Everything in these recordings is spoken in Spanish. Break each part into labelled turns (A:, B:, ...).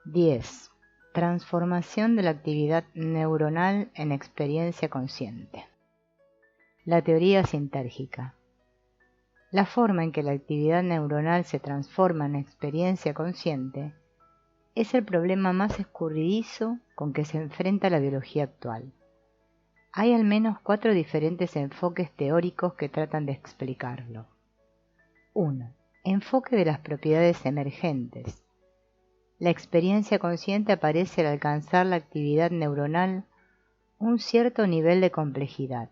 A: 10. Transformación de la actividad neuronal en experiencia consciente. La teoría sintérgica. La forma en que la actividad neuronal se transforma en experiencia consciente es el problema más escurridizo con que se enfrenta la biología actual. Hay al menos 4 diferentes enfoques teóricos que tratan de explicarlo. 1. Enfoque de las propiedades emergentes. La experiencia consciente aparece al alcanzar la actividad neuronal un cierto nivel de complejidad.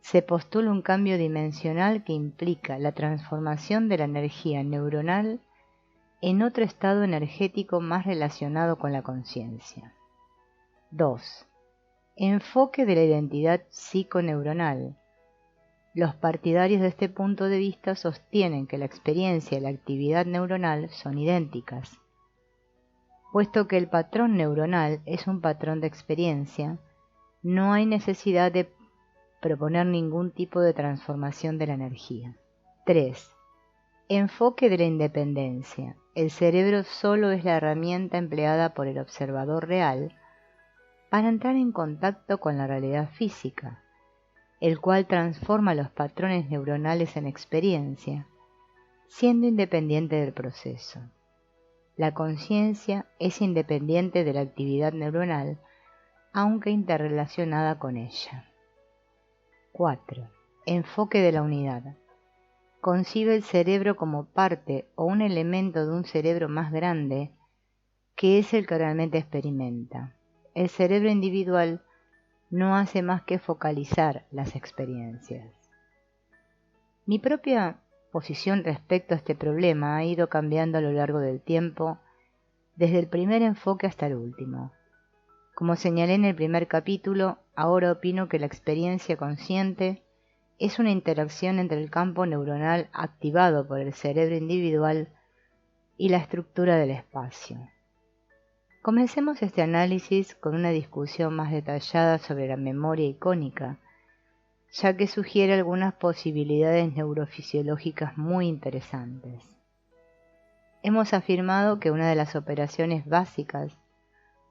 A: Se postula un cambio dimensional que implica la transformación de la energía neuronal en otro estado energético más relacionado con la conciencia. 2. Enfoque de la identidad psiconeuronal. Los partidarios de este punto de vista sostienen que la experiencia y la actividad neuronal son idénticas. Puesto que el patrón neuronal es un patrón de experiencia, no hay necesidad de proponer ningún tipo de transformación de la energía. 3. Enfoque de la independencia. El cerebro solo es la herramienta empleada por el observador real para entrar en contacto con la realidad física, el cual transforma los patrones neuronales en experiencia, siendo independiente del proceso. La conciencia es independiente de la actividad neuronal, aunque interrelacionada con ella. 4. Enfoque de la unidad. Concibe el cerebro como parte o un elemento de un cerebro más grande, que es el que realmente experimenta. El cerebro individual no hace más que focalizar las experiencias. Mi propia posición respecto a este problema ha ido cambiando a lo largo del tiempo, desde el primer enfoque hasta el último. Como señalé en el primer capítulo, ahora opino que la experiencia consciente es una interacción entre el campo neuronal activado por el cerebro individual y la estructura del espacio. Comencemos este análisis con una discusión más detallada sobre la memoria icónica, ya que sugiere algunas posibilidades neurofisiológicas muy interesantes. Hemos afirmado que una de las operaciones básicas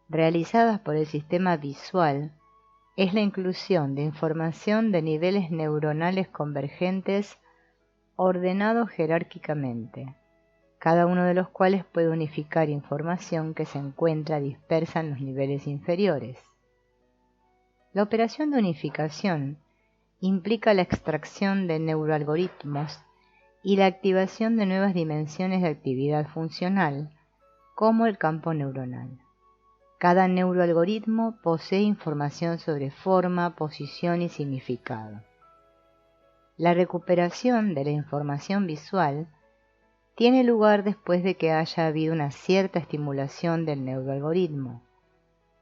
A: realizadas por el sistema visual es la inclusión de información de niveles neuronales convergentes ordenados jerárquicamente, cada uno de los cuales puede unificar información que se encuentra dispersa en los niveles inferiores. La operación de unificación implica la extracción de neuroalgoritmos y la activación de nuevas dimensiones de actividad funcional, como el campo neuronal. Cada neuroalgoritmo posee información sobre forma, posición y significado. La recuperación de la información visual tiene lugar después de que haya habido una cierta estimulación del neuroalgoritmo.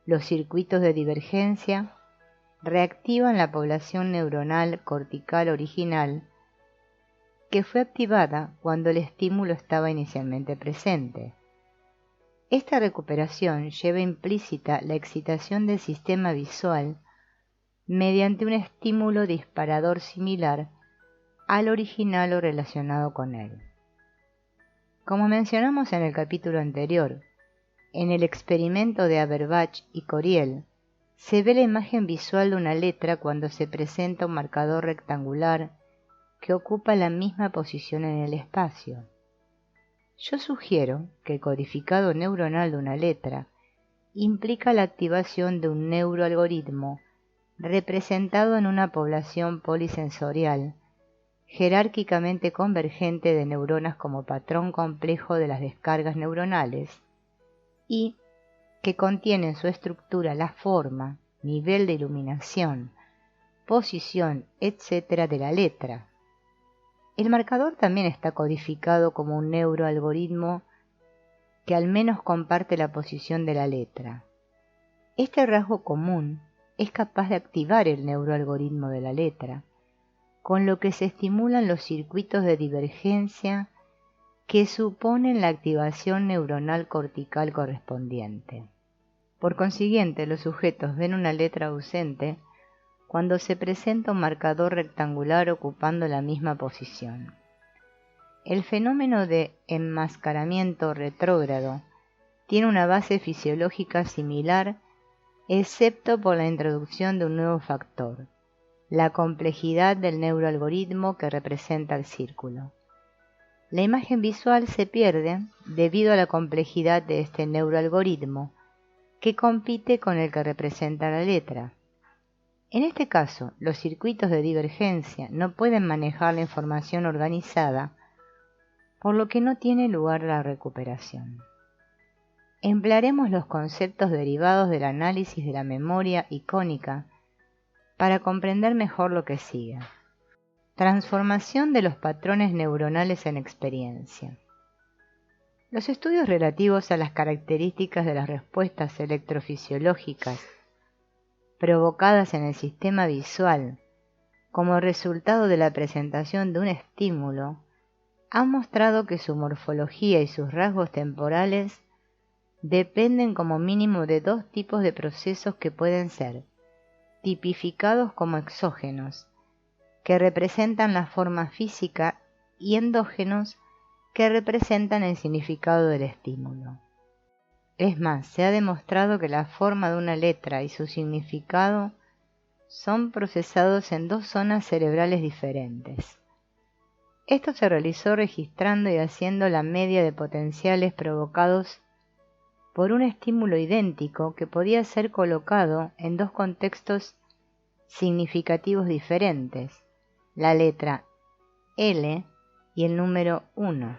A: Los circuitos de divergencia reactivan la población neuronal cortical original que fue activada cuando el estímulo estaba inicialmente presente. Esta recuperación lleva implícita la excitación del sistema visual mediante un estímulo disparador similar al original o relacionado con él. Como mencionamos en el capítulo anterior, en el experimento de Aberbach y Coriel, se ve la imagen visual de una letra cuando se presenta un marcador rectangular que ocupa la misma posición en el espacio. Yo sugiero que el codificado neuronal de una letra implica la activación de un neuroalgoritmo representado en una población polisensorial, jerárquicamente convergente de neuronas como patrón complejo de las descargas neuronales, y que contiene en su estructura la forma, nivel de iluminación, posición, etc. de la letra. El marcador también está codificado como un neuroalgoritmo que al menos comparte la posición de la letra. Este rasgo común es capaz de activar el neuroalgoritmo de la letra, con lo que se estimulan los circuitos de divergencia que suponen la activación neuronal cortical correspondiente. Por consiguiente, los sujetos ven una letra ausente cuando se presenta un marcador rectangular ocupando la misma posición. El fenómeno de enmascaramiento retrógrado tiene una base fisiológica similar, excepto por la introducción de un nuevo factor, la complejidad del neuroalgoritmo que representa el círculo. La imagen visual se pierde debido a la complejidad de este neuroalgoritmo, que compite con el que representa la letra. En este caso, los circuitos de divergencia no pueden manejar la información organizada, por lo que no tiene lugar la recuperación. Emplearemos los conceptos derivados del análisis de la memoria icónica para comprender mejor lo que sigue. Transformación de los patrones neuronales en experiencia. Los estudios relativos a las características de las respuestas electrofisiológicas provocadas en el sistema visual como resultado de la presentación de un estímulo han mostrado que su morfología y sus rasgos temporales dependen como mínimo de dos tipos de procesos que pueden ser tipificados como exógenos, que representan la forma física, y endógenos, que representan el significado del estímulo. Es más, se ha demostrado que la forma de una letra y su significado son procesados en dos zonas cerebrales diferentes. Esto se realizó registrando y haciendo la media de potenciales provocados por un estímulo idéntico que podía ser colocado en dos contextos significativos diferentes, la letra L y el número 1,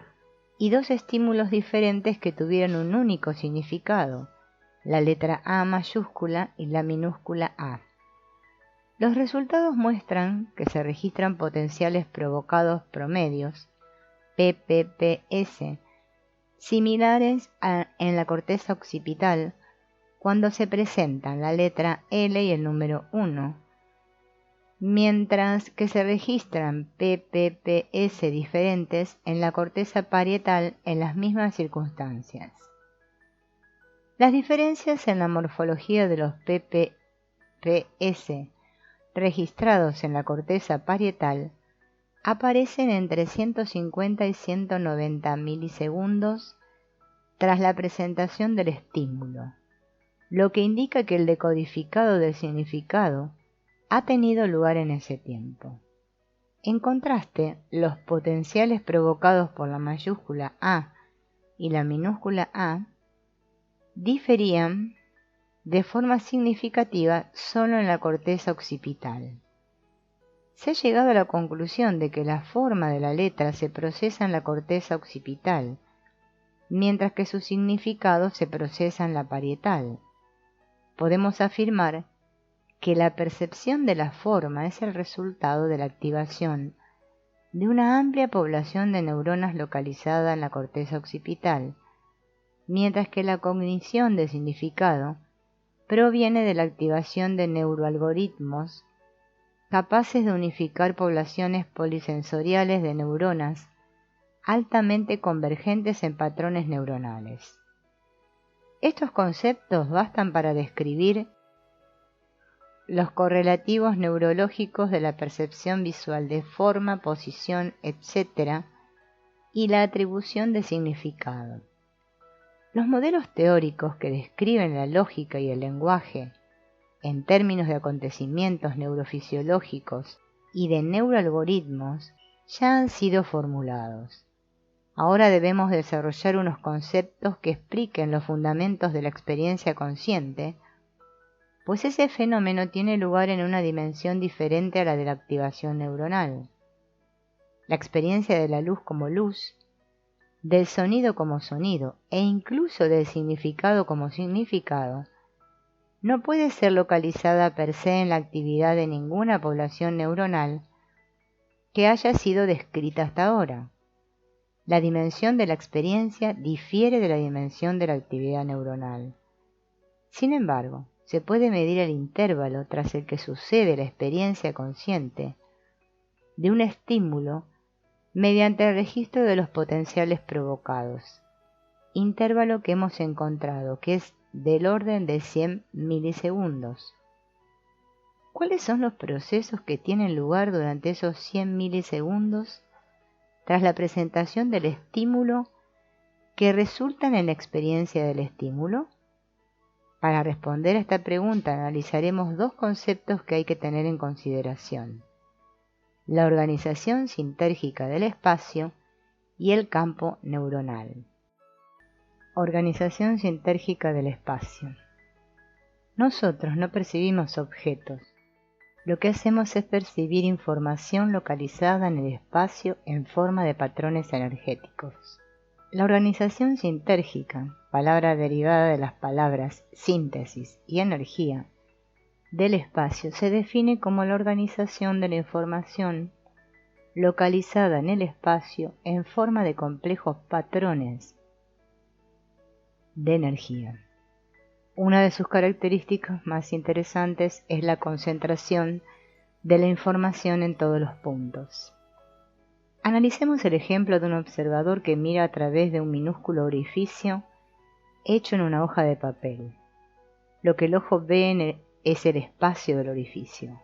A: y dos estímulos diferentes que tuvieran un único significado, la letra A mayúscula y la minúscula a. Los resultados muestran que se registran potenciales provocados promedios, PPPS, similares en la corteza occipital cuando se presentan la letra L y el número 1, mientras que se registran PPPS diferentes en la corteza parietal en las mismas circunstancias. Las diferencias en la morfología de los PPPS registrados en la corteza parietal aparecen entre 150 y 190 milisegundos tras la presentación del estímulo, lo que indica que el decodificado del significado ha tenido lugar en ese tiempo. En contraste, los potenciales provocados por la mayúscula A y la minúscula a diferían de forma significativa solo en la corteza occipital. Se ha llegado a la conclusión de que la forma de la letra se procesa en la corteza occipital, mientras que su significado se procesa en la parietal. Podemos afirmar que la percepción de la forma es el resultado de la activación de una amplia población de neuronas localizada en la corteza occipital, mientras que la cognición de significado proviene de la activación de neuroalgoritmos capaces de unificar poblaciones polisensoriales de neuronas altamente convergentes en patrones neuronales. Estos conceptos bastan para describir los correlativos neurológicos de la percepción visual de forma, posición, etc., y la atribución de significado. Los modelos teóricos que describen la lógica y el lenguaje en términos de acontecimientos neurofisiológicos y de neuroalgoritmos ya han sido formulados. Ahora debemos desarrollar unos conceptos que expliquen los fundamentos de la experiencia consciente, pues ese fenómeno tiene lugar en una dimensión diferente a la de la activación neuronal. La experiencia de la luz como luz, del sonido como sonido e incluso del significado como significado no puede ser localizada per se en la actividad de ninguna población neuronal que haya sido descrita hasta ahora. La dimensión de la experiencia difiere de la dimensión de la actividad neuronal. Sin embargo, se puede medir el intervalo tras el que sucede la experiencia consciente de un estímulo mediante el registro de los potenciales provocados, intervalo que hemos encontrado que es del orden de 100 milisegundos. ¿Cuáles son los procesos que tienen lugar durante esos 100 milisegundos tras la presentación del estímulo que resultan en la experiencia del estímulo? Para responder a esta pregunta analizaremos dos conceptos que hay que tener en consideración: la organización sintérgica del espacio y el campo neuronal. Organización sintérgica del espacio. Nosotros no percibimos objetos. Lo que hacemos es percibir información localizada en el espacio en forma de patrones energéticos. La organización sintérgica, palabra derivada de las palabras síntesis y energía, del espacio, se define como la organización de la información localizada en el espacio en forma de complejos patrones de energía. Una de sus características más interesantes es la concentración de la información en todos los puntos. Analicemos el ejemplo de un observador que mira a través de un minúsculo orificio hecho en una hoja de papel. Lo que el ojo ve es el espacio del orificio.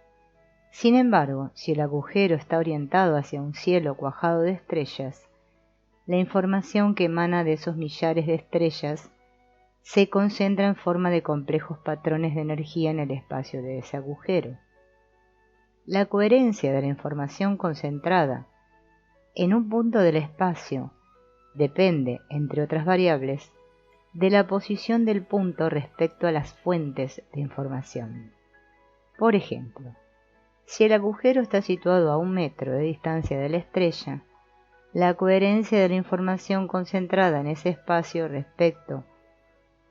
A: Sin embargo, si el agujero está orientado hacia un cielo cuajado de estrellas, la información que emana de esos millares de estrellas se concentra en forma de complejos patrones de energía en el espacio de ese agujero. La coherencia de la información concentrada en un punto del espacio depende, entre otras variables, de la posición del punto respecto a las fuentes de información. Por ejemplo, si el agujero está situado a 1 metro de distancia de la estrella, la coherencia de la información concentrada en ese espacio respecto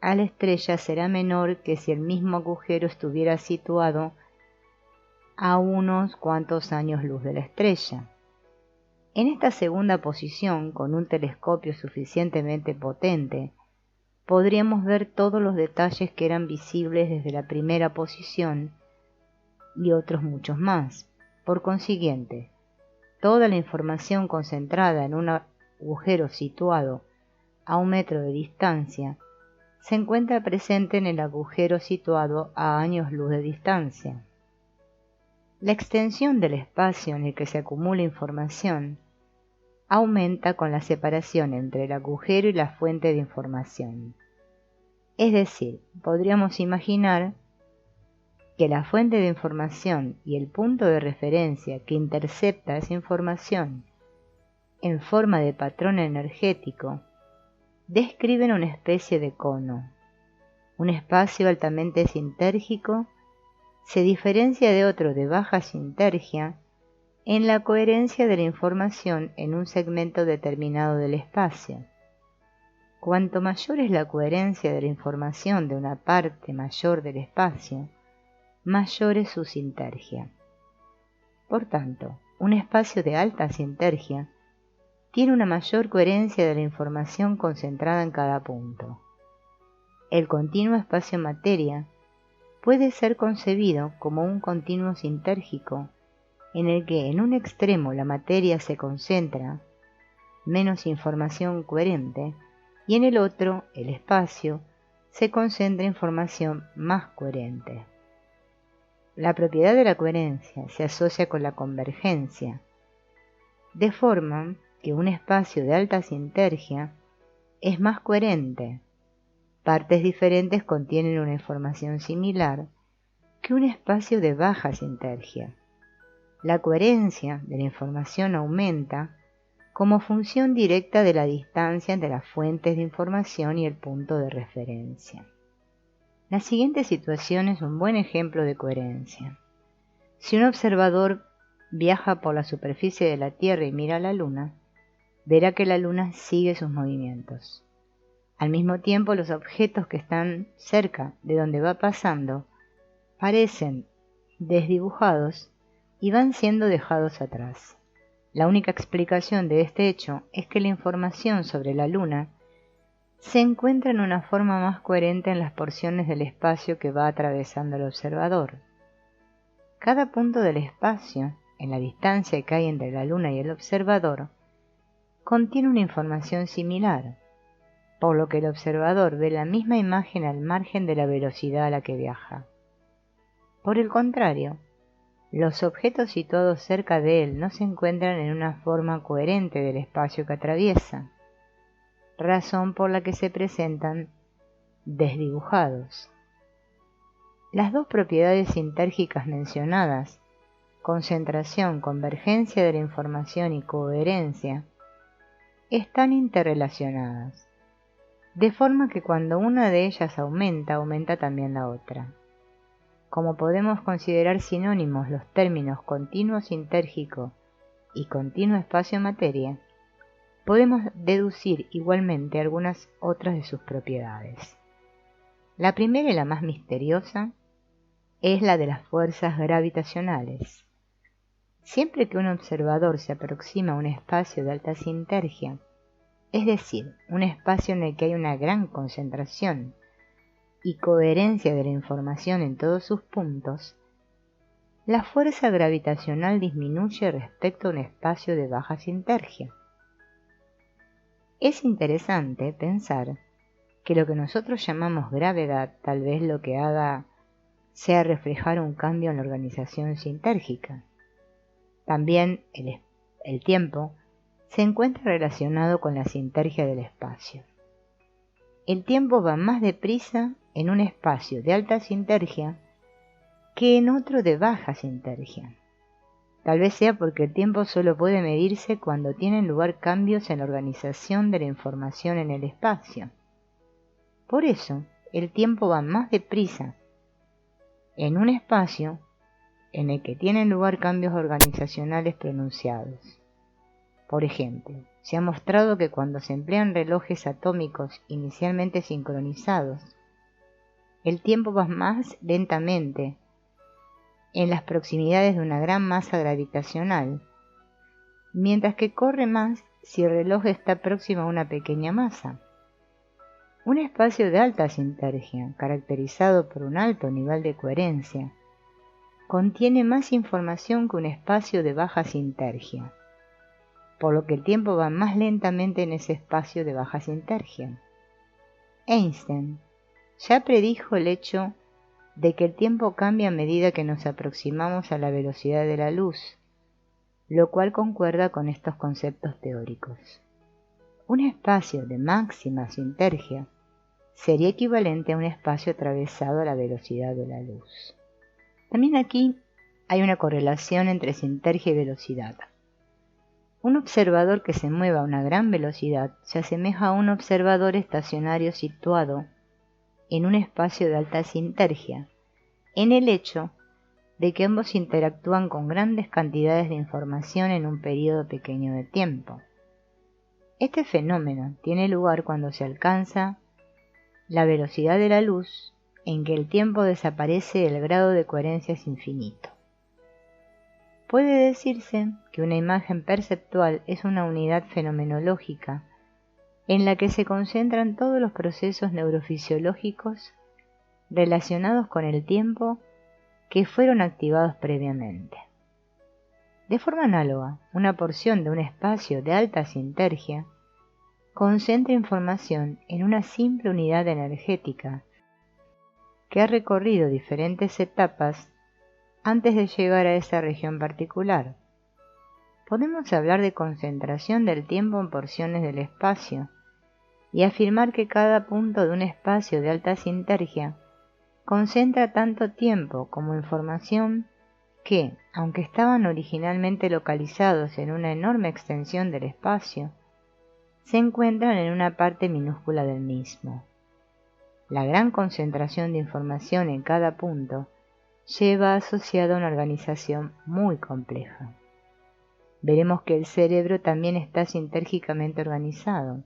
A: a la estrella será menor que si el mismo agujero estuviera situado a unos cuantos años luz de la estrella. En esta segunda posición, con un telescopio suficientemente potente, podríamos ver todos los detalles que eran visibles desde la primera posición y otros muchos más. Por consiguiente, toda la información concentrada en un agujero situado a 1 metro de distancia se encuentra presente en el agujero situado a años luz de distancia. La extensión del espacio en el que se acumula información aumenta con la separación entre el agujero y la fuente de información. Es decir, podríamos imaginar que la fuente de información y el punto de referencia que intercepta esa información en forma de patrón energético describen una especie de cono. Un espacio altamente sintérgico se diferencia de otro de baja sintergia en la coherencia de la información en un segmento determinado del espacio. Cuanto mayor es la coherencia de la información de una parte mayor del espacio, mayor es su sintergia. Por tanto, un espacio de alta sintergia tiene una mayor coherencia de la información concentrada en cada punto. El continuo espacio-materia puede ser concebido como un continuo sintérgico en el que en un extremo la materia se concentra, menos información coherente, y en el otro, el espacio, se concentra información más coherente. La propiedad de la coherencia se asocia con la convergencia, de forma que un espacio de alta sintergia es más coherente. Partes diferentes contienen una información similar que un espacio de baja sintergia. La coherencia de la información aumenta como función directa de la distancia entre las fuentes de información y el punto de referencia. La siguiente situación es un buen ejemplo de coherencia. Si un observador viaja por la superficie de la Tierra y mira a la Luna, verá que la Luna sigue sus movimientos. Al mismo tiempo, los objetos que están cerca de donde va pasando parecen desdibujados y van siendo dejados atrás. La única explicación de este hecho es que la información sobre la Luna se encuentra en una forma más coherente en las porciones del espacio que va atravesando el observador. Cada punto del espacio, en la distancia que hay entre la Luna y el observador, contiene una información similar, por lo que el observador ve la misma imagen al margen de la velocidad a la que viaja. Por el contrario, los objetos situados cerca de él no se encuentran en una forma coherente del espacio que atraviesa. razón por la que se presentan desdibujados. Las dos propiedades sintérgicas mencionadas, concentración, convergencia de la información y coherencia, están interrelacionadas, de forma que cuando una de ellas aumenta, aumenta también la otra. Como podemos considerar sinónimos los términos continuo sintérgico y continuo espacio-materia, podemos deducir igualmente algunas otras de sus propiedades. La primera y la más misteriosa es la de las fuerzas gravitacionales. Siempre que un observador se aproxima a un espacio de alta sintergia, es decir, un espacio en el que hay una gran concentración y coherencia de la información en todos sus puntos, la fuerza gravitacional disminuye respecto a un espacio de baja sintergia. Es interesante pensar que lo que nosotros llamamos gravedad tal vez lo que haga sea reflejar un cambio en la organización sintérgica. También el tiempo se encuentra relacionado con la sintergia del espacio. El tiempo va más deprisa en un espacio de alta sintergia que en otro de baja sintergia. Tal vez sea porque el tiempo solo puede medirse cuando tienen lugar cambios en la organización de la información en el espacio. Por eso, el tiempo va más deprisa en un espacio en el que tienen lugar cambios organizacionales pronunciados. Por ejemplo, se ha mostrado que cuando se emplean relojes atómicos inicialmente sincronizados, el tiempo va más lentamente en las proximidades de una gran masa gravitacional, mientras que corre más si el reloj está próximo a una pequeña masa. Un espacio de alta sintergia, caracterizado por un alto nivel de coherencia, contiene más información que un espacio de baja sintergia, por lo que el tiempo va más lentamente en ese espacio de baja sintergia. Einstein ya predijo el hecho de que el tiempo cambia a medida que nos aproximamos a la velocidad de la luz, lo cual concuerda con estos conceptos teóricos. Un espacio de máxima sintergia sería equivalente a un espacio atravesado a la velocidad de la luz. También aquí hay una correlación entre sintergia y velocidad. Un observador que se mueva a una gran velocidad se asemeja a un observador estacionario situado en un espacio de alta sintergia, en el hecho de que ambos interactúan con grandes cantidades de información en un periodo pequeño de tiempo. Este fenómeno tiene lugar cuando se alcanza la velocidad de la luz, en que el tiempo desaparece y el grado de coherencia es infinito. Puede decirse que una imagen perceptual es una unidad fenomenológica en la que se concentran todos los procesos neurofisiológicos relacionados con el tiempo que fueron activados previamente. De forma análoga, una porción de un espacio de alta sintergia concentra información en una simple unidad energética que ha recorrido diferentes etapas antes de llegar a esa región particular. Podemos hablar de concentración del tiempo en porciones del espacio y afirmar que cada punto de un espacio de alta sintergia concentra tanto tiempo como información que, aunque estaban originalmente localizados en una enorme extensión del espacio, se encuentran en una parte minúscula del mismo. La gran concentración de información en cada punto lleva asociada una organización muy compleja. Veremos que el cerebro también está sintérgicamente organizado.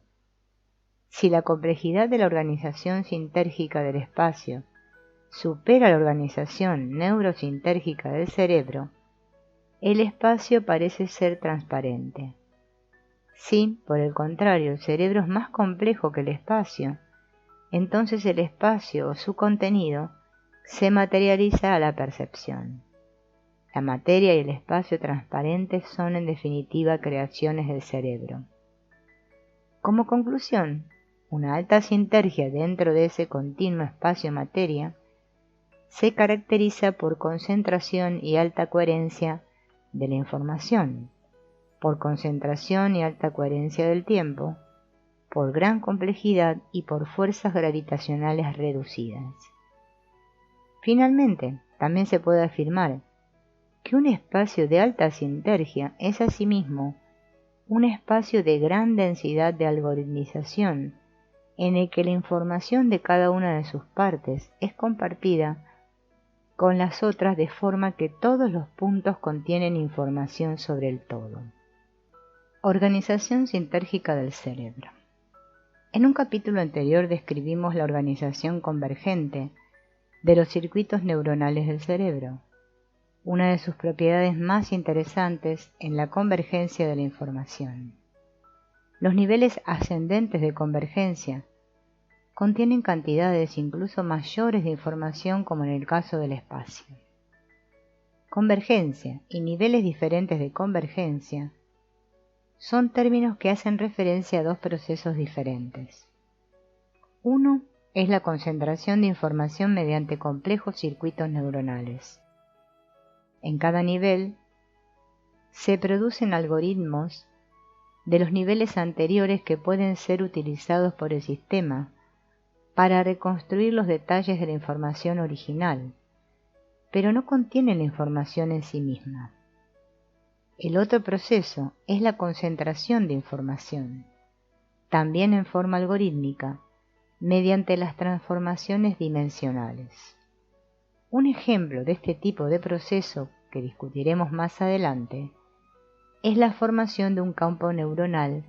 A: Si la complejidad de la organización sintérgica del espacio supera la organización neurosintérgica del cerebro, el espacio parece ser transparente. Si, por el contrario, el cerebro es más complejo que el espacio, entonces el espacio o su contenido se materializa a la percepción. La materia y el espacio transparentes son en definitiva creaciones del cerebro. Como conclusión, una alta sintergia dentro de ese continuo espacio-materia se caracteriza por concentración y alta coherencia de la información, por concentración y alta coherencia del tiempo, por gran complejidad y por fuerzas gravitacionales reducidas. Finalmente, también se puede afirmar que un espacio de alta sinergia es asimismo un espacio de gran densidad de algoritmización, en el que la información de cada una de sus partes es compartida con las otras de forma que todos los puntos contienen información sobre el todo. Organización sintérgica del cerebro. En un capítulo anterior describimos la organización convergente de los circuitos neuronales del cerebro, una de sus propiedades más interesantes en la convergencia de la información. Los niveles ascendentes de convergencia contienen cantidades incluso mayores de información, como en el caso del espacio. Convergencia y niveles diferentes de convergencia son términos que hacen referencia a dos procesos diferentes. Uno es la concentración de información mediante complejos circuitos neuronales. En cada nivel se producen algoritmos de los niveles anteriores que pueden ser utilizados por el sistema para reconstruir los detalles de la información original, pero no contienen la información en sí misma. El otro proceso es la concentración de información, también en forma algorítmica, mediante las transformaciones dimensionales. Un ejemplo de este tipo de proceso, que discutiremos más adelante, es la formación de un campo neuronal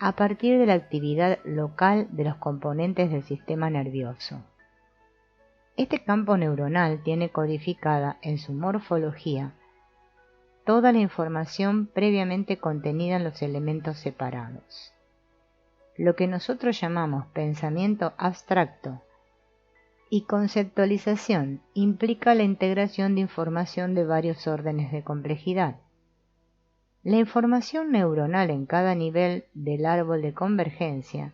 A: a partir de la actividad local de los componentes del sistema nervioso. Este campo neuronal tiene codificada en su morfología toda la información previamente contenida en los elementos separados. Lo que nosotros llamamos pensamiento abstracto y conceptualización implica la integración de información de varios órdenes de complejidad. La información neuronal en cada nivel del árbol de convergencia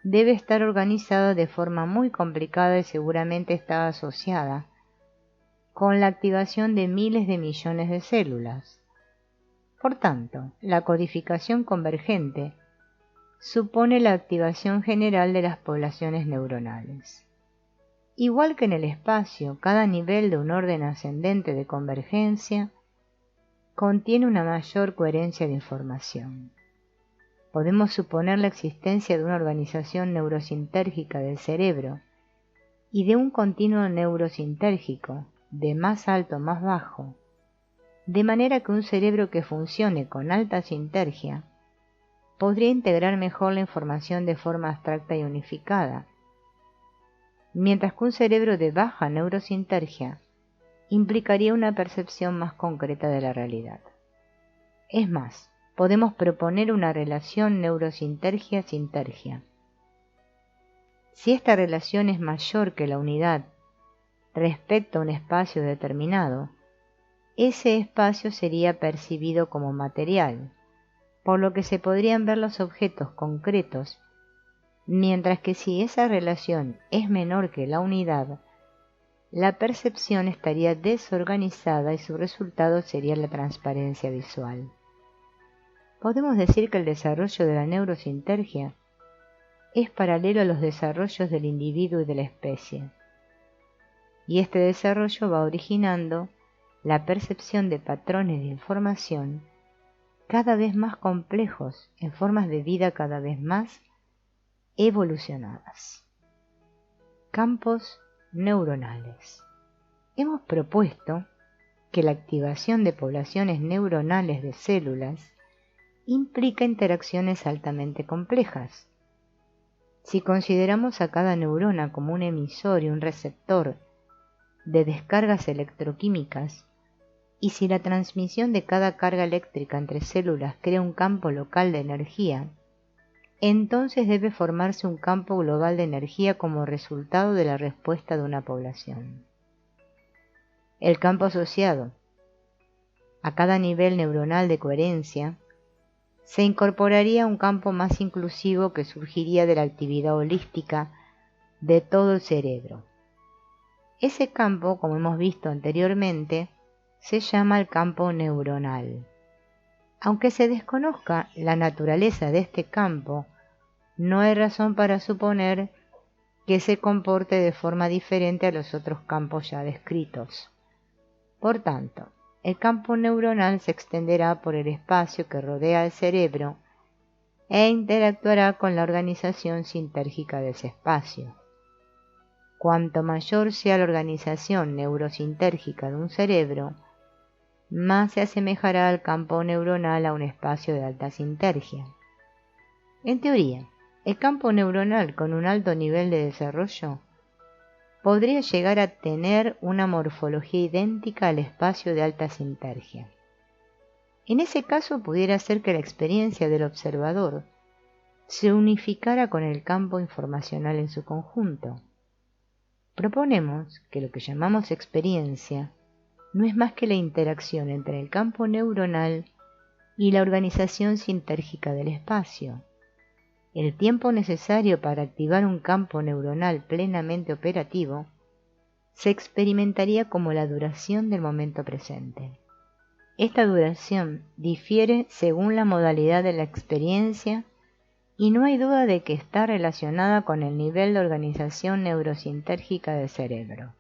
A: debe estar organizada de forma muy complicada y seguramente está asociada con la activación de miles de millones de células. Por tanto, la codificación convergente supone la activación general de las poblaciones neuronales. Igual que en el espacio, cada nivel de un orden ascendente de convergencia contiene una mayor coherencia de información. Podemos suponer la existencia de una organización neurosintérgica del cerebro y de un continuo neurosintérgico, de más alto a más bajo, de manera que un cerebro que funcione con alta sintergia podría integrar mejor la información de forma abstracta y unificada, mientras que un cerebro de baja neurosintergia implicaría una percepción más concreta de la realidad. Es más, podemos proponer una relación neurosintergia-sintergia. Si esta relación es mayor que la unidad respecto a un espacio determinado, ese espacio sería percibido como material, por lo que se podrían ver los objetos concretos, mientras que si esa relación es menor que la unidad, la percepción estaría desorganizada y su resultado sería la transparencia visual. Podemos decir que el desarrollo de la neurosintergia es paralelo a los desarrollos del individuo y de la especie, y este desarrollo va originando la percepción de patrones de información cada vez más complejos en formas de vida cada vez más evolucionadas. Campos neuronales. Hemos propuesto que la activación de poblaciones neuronales de células implica interacciones altamente complejas. Si consideramos a cada neurona como un emisor y un receptor de descargas electroquímicas, y si la transmisión de cada carga eléctrica entre células crea un campo local de energía, entonces debe formarse un campo global de energía como resultado de la respuesta de una población. El campo asociado a cada nivel neuronal de coherencia se incorporaría a un campo más inclusivo que surgiría de la actividad holística de todo el cerebro. Ese campo, como hemos visto anteriormente, se llama el campo neuronal. Aunque se desconozca la naturaleza de este campo no hay razón para suponer que se comporte de forma diferente a los otros campos ya descritos. Por tanto, el campo neuronal se extenderá por el espacio que rodea al cerebro e interactuará con la organización sintérgica de ese espacio. Cuanto mayor sea la organización neurosintérgica de un cerebro, más se asemejará al campo neuronal a un espacio de alta sintergia. En teoría, el campo neuronal con un alto nivel de desarrollo podría llegar a tener una morfología idéntica al espacio de alta sintergia. En ese caso pudiera ser que la experiencia del observador se unificara con el campo informacional en su conjunto. Proponemos que lo que llamamos experiencia no es más que la interacción entre el campo neuronal y la organización sintérgica del espacio. El tiempo necesario para activar un campo neuronal plenamente operativo se experimentaría como la duración del momento presente. Esta duración difiere según la modalidad de la experiencia y no hay duda de que está relacionada con el nivel de organización neurosintérgica del cerebro.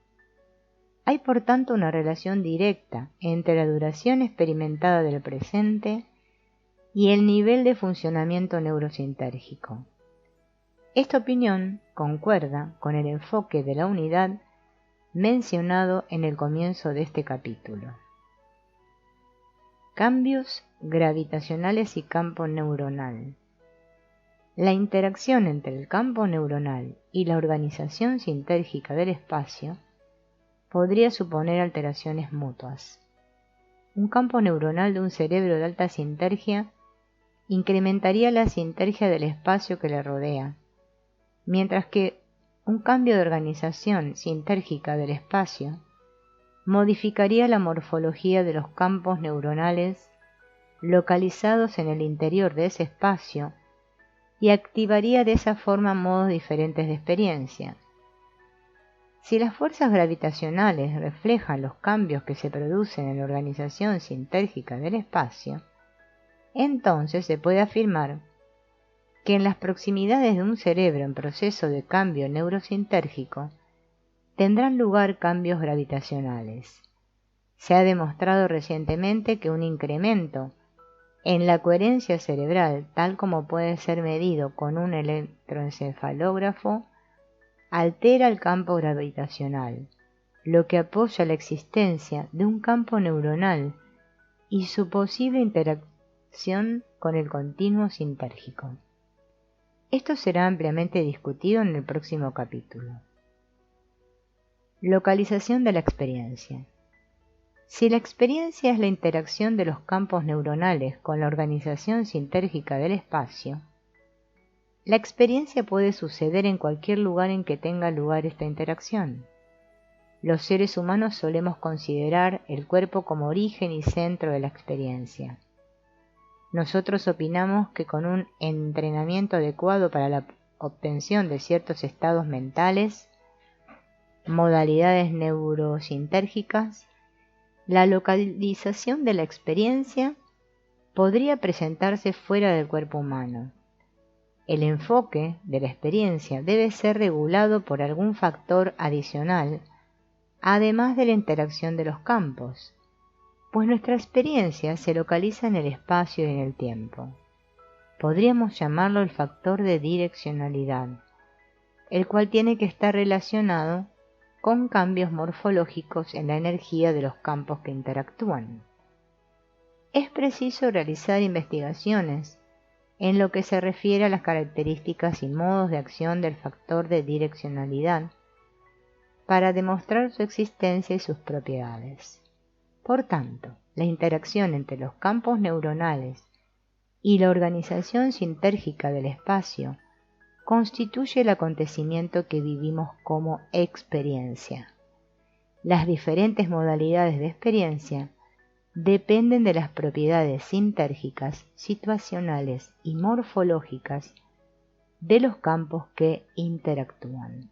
A: Hay por tanto una relación directa entre la duración experimentada del presente y el nivel de funcionamiento neurosintérgico. Esta opinión concuerda con el enfoque de la unidad mencionado en el comienzo de este capítulo. Cambios gravitacionales y campo neuronal. La interacción entre el campo neuronal y la organización sintérgica del espacio podría suponer alteraciones mutuas. Un campo neuronal de un cerebro de alta sintergia incrementaría la sintergia del espacio que le rodea, mientras que un cambio de organización sintérgica del espacio modificaría la morfología de los campos neuronales localizados en el interior de ese espacio y activaría de esa forma modos diferentes de experiencia. Si las fuerzas gravitacionales reflejan los cambios que se producen en la organización sintérgica del espacio, entonces se puede afirmar que en las proximidades de un cerebro en proceso de cambio neurosintérgico tendrán lugar cambios gravitacionales. Se ha demostrado recientemente que un incremento en la coherencia cerebral, tal como puede ser medido con un electroencefalógrafo, altera el campo gravitacional, lo que apoya la existencia de un campo neuronal y su posible interacción con el continuo sintérgico. Esto será ampliamente discutido en el próximo capítulo. Localización de la experiencia. Si la experiencia es la interacción de los campos neuronales con la organización sintérgica del espacio, la experiencia puede suceder en cualquier lugar en que tenga lugar esta interacción. Los seres humanos solemos considerar el cuerpo como origen y centro de la experiencia. Nosotros opinamos que con un entrenamiento adecuado para la obtención de ciertos estados mentales, modalidades neurosintérgicas, la localización de la experiencia podría presentarse fuera del cuerpo humano. El enfoque de la experiencia debe ser regulado por algún factor adicional, además de la interacción de los campos, pues nuestra experiencia se localiza en el espacio y en el tiempo. Podríamos llamarlo el factor de direccionalidad, el cual tiene que estar relacionado con cambios morfológicos en la energía de los campos que interactúan. Es preciso realizar investigaciones en lo que se refiere a las características y modos de acción del factor de direccionalidad para demostrar su existencia y sus propiedades. Por tanto, la interacción entre los campos neuronales y la organización sintérgica del espacio constituye el acontecimiento que vivimos como experiencia. Las diferentes modalidades de experiencia dependen de las propiedades sintérgicas, situacionales y morfológicas de los campos que interactúan.